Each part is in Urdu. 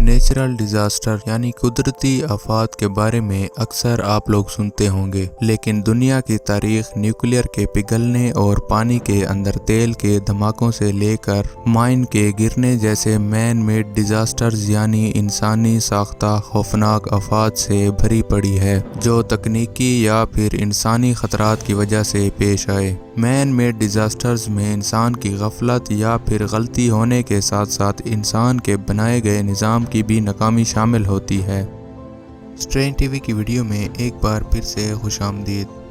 نیچرل ڈیزاسٹر یعنی قدرتی آفات کے بارے میں اکثر آپ لوگ سنتے ہوں گے، لیکن دنیا کی تاریخ نیوکلیئر کے پگھلنے اور پانی کے اندر تیل کے دھماکوں سے لے کر مائن کے گرنے جیسے مین میڈ ڈیزاسٹرز یعنی انسانی ساختہ خوفناک آفات سے بھری پڑی ہے، جو تکنیکی یا پھر انسانی خطرات کی وجہ سے پیش آئے۔ مین میڈ ڈیزاسٹرز میں انسان کی غفلت یا پھر غلطی ہونے کے ساتھ ساتھ انسان کے بنائے گئے نظام کی بھی ناکامی شامل ہوتی ہے۔ سٹرین ٹی وی کی ویڈیو میں ایک بار پھر سے خوش آمدید۔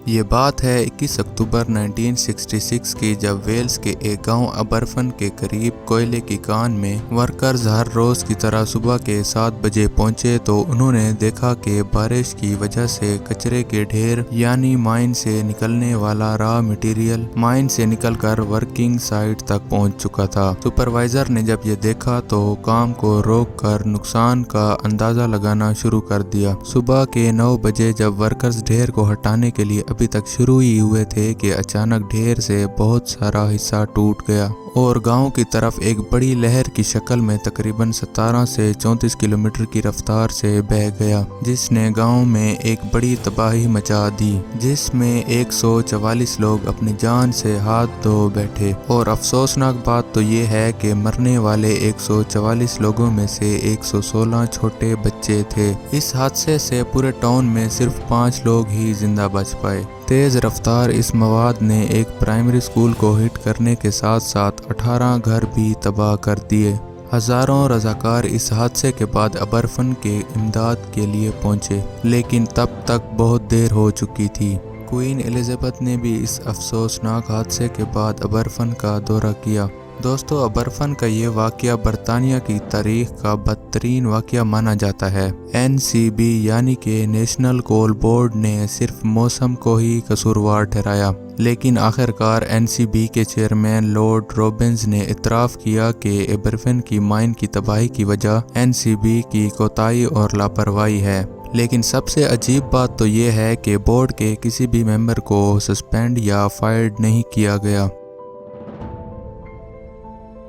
یہ بات ہے 21 اکتوبر 1966 کی، جب ویلز کے ایک گاؤں ابرفن کے قریب کوئلے کی کان میں ورکرز ہر روز کی طرح صبح کے 7 بجے پہنچے تو انہوں نے دیکھا کہ بارش کی وجہ سے کچرے کے ڈھیر یعنی مائن سے نکلنے والا را مٹیریل مائن سے نکل کر ورکنگ سائٹ تک پہنچ چکا تھا۔ سپروائزر نے جب یہ دیکھا تو کام کو روک کر نقصان کا اندازہ لگانا شروع کر دیا۔ صبح کے 9 بجے جب ورکرز ڈھیر کو ہٹانے کے لیے ابھی تک شروع ہی ہوئے تھے کہ اچانک ڈھیر سے بہت سارا حصہ ٹوٹ گیا اور گاؤں کی طرف ایک بڑی لہر کی شکل میں تقریباً 17 سے 34 کلومیٹر کی رفتار سے بہہ گیا، جس نے گاؤں میں ایک بڑی تباہی مچا دی، جس میں 144 لوگ اپنی جان سے ہاتھ دھو بیٹھے۔ اور افسوسناک بات تو یہ ہے کہ مرنے والے 144 لوگوں میں سے 116 چھوٹے بچے تھے۔ اس حادثے سے پورے ٹاؤن میں صرف 5 لوگ ہی زندہ بچ پائے۔ تیز رفتار اس مواد نے ایک پرائمری اسکول کو ہٹ کرنے کے ساتھ ساتھ 18 گھر بھی تباہ کر دیے۔ ہزاروں رضاکار اس حادثے کے بعد ابرفن کے امداد کے لیے پہنچے، لیکن تب تک بہت دیر ہو چکی تھی۔ کوئین الزبتھ نے بھی اس افسوسناک حادثے کے بعد ابرفن کا دورہ کیا۔ دوستو، ابرفن کا یہ واقعہ برطانیہ کی تاریخ کا بدترین واقعہ مانا جاتا ہے۔ NCB یعنی کہ نیشنل کول بورڈ نے صرف موسم کو ہی قصوروار ٹھہرایا، لیکن آخرکار NCB کے چیئرمین لارڈ روبنز نے اعتراف کیا کہ ابرفن کی مائن کی تباہی کی وجہ NCB کی کوتاہی اور لاپرواہی ہے۔ لیکن سب سے عجیب بات تو یہ ہے کہ بورڈ کے کسی بھی ممبر کو سسپینڈ یا فائرڈ نہیں کیا گیا۔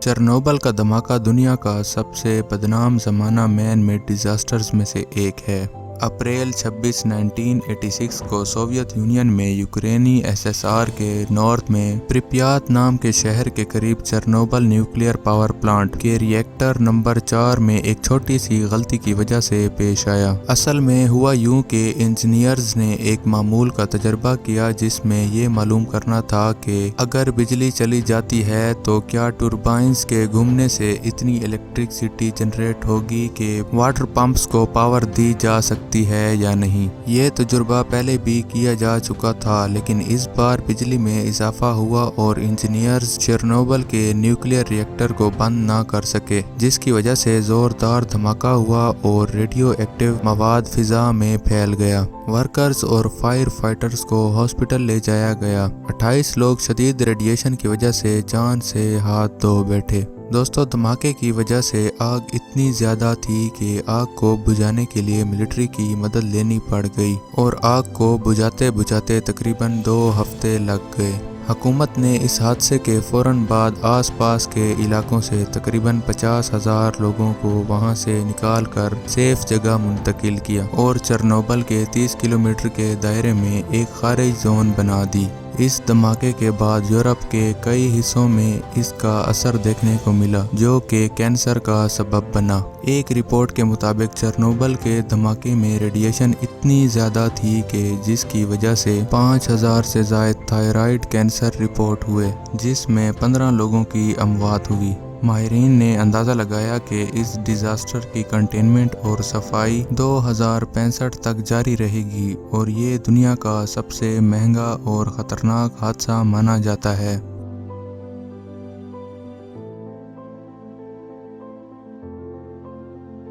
چرنوبل کا دھماکہ دنیا کا سب سے بدنام زمانہ مین میڈ ڈیزاسٹرز میں سے ایک ہے۔ اپریل 26، 1986 کو سوویت یونین میں یوکرینی SSR کے نارتھ میں پریپیات نام کے شہر کے قریب چرنوبل نیوکلیئر پاور پلانٹ کے ری ایکٹر نمبر 4 میں ایک چھوٹی سی غلطی کی وجہ سے پیش آیا۔ اصل میں ہوا یوں کہ انجینئرز نے ایک معمول کا تجربہ کیا جس میں یہ معلوم کرنا تھا کہ اگر بجلی چلی جاتی ہے تو کیا ٹربائنز کے گھومنے سے اتنی الیکٹرسٹی جنریٹ ہوگی کہ واٹر پمپس کو پاور دی جا سکتی ہے یا نہیں۔ یہ تجربہ پہلے بھی کیا جا چکا تھا، لیکن اس بار بجلی میں اضافہ ہوا اور انجینئرز چرنوبل کے نیوکلیئر ری ایکٹر کو بند نہ کر سکے، جس کی وجہ سے زوردار دھماکہ ہوا اور ریڈیو ایکٹیو مواد فضا میں پھیل گیا۔ ورکرز اور فائر فائٹرز کو ہاسپٹل لے جایا گیا۔ 28 لوگ شدید ریڈیشن کی وجہ سے جان سے ہاتھ دھو بیٹھے۔ دوستو، دھماکے کی وجہ سے آگ اتنی زیادہ تھی کہ آگ کو بجھانے کے لیے ملٹری کی مدد لینی پڑ گئی اور آگ کو بجھاتے بجھاتے تقریباً 2 ہفتے لگ گئے۔ حکومت نے اس حادثے کے فوراً بعد آس پاس کے علاقوں سے تقریباً 50,000 لوگوں کو وہاں سے نکال کر سیف جگہ منتقل کیا اور چرنوبل کے 30 کلومیٹر کے دائرے میں ایک خارج زون بنا دی۔ اس دھماکے کے بعد یورپ کے کئی حصوں میں اس کا اثر دیکھنے کو ملا، جو کہ کینسر کا سبب بنا۔ ایک رپورٹ کے مطابق چرنوبل کے دھماکے میں ریڈیشن اتنی زیادہ تھی کہ جس کی وجہ سے 5,000 سے زائد تھائرائیڈ کینسر رپورٹ ہوئے، جس میں 15 لوگوں کی اموات ہوئی۔ ماہرین نے اندازہ لگایا کہ اس ڈیزاسٹر کی کنٹینمنٹ اور صفائی 2065 تک جاری رہے گی اور یہ دنیا کا سب سے مہنگا اور خطرناک حادثہ مانا جاتا ہے۔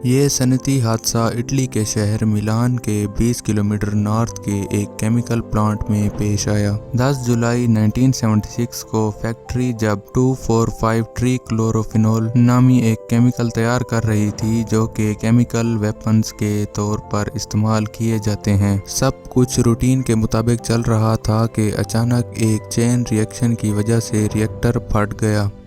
یہ صنعتی حادثہ اٹلی کے شہر میلان کے 20 کلومیٹر نارتھ کے ایک کیمیکل پلانٹ میں پیش آیا۔ 10 جولائی 1976 کو فیکٹری جب 2,4,5 ٹری کلوروفینول نامی ایک کیمیکل تیار کر رہی تھی جو کہ کیمیکل ویپنز کے طور پر استعمال کیے جاتے ہیں۔ سب کچھ روٹین کے مطابق چل رہا تھا کہ اچانک ایک چین ری ایکشن کی وجہ سے ری ایکٹر پھٹ گیا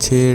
6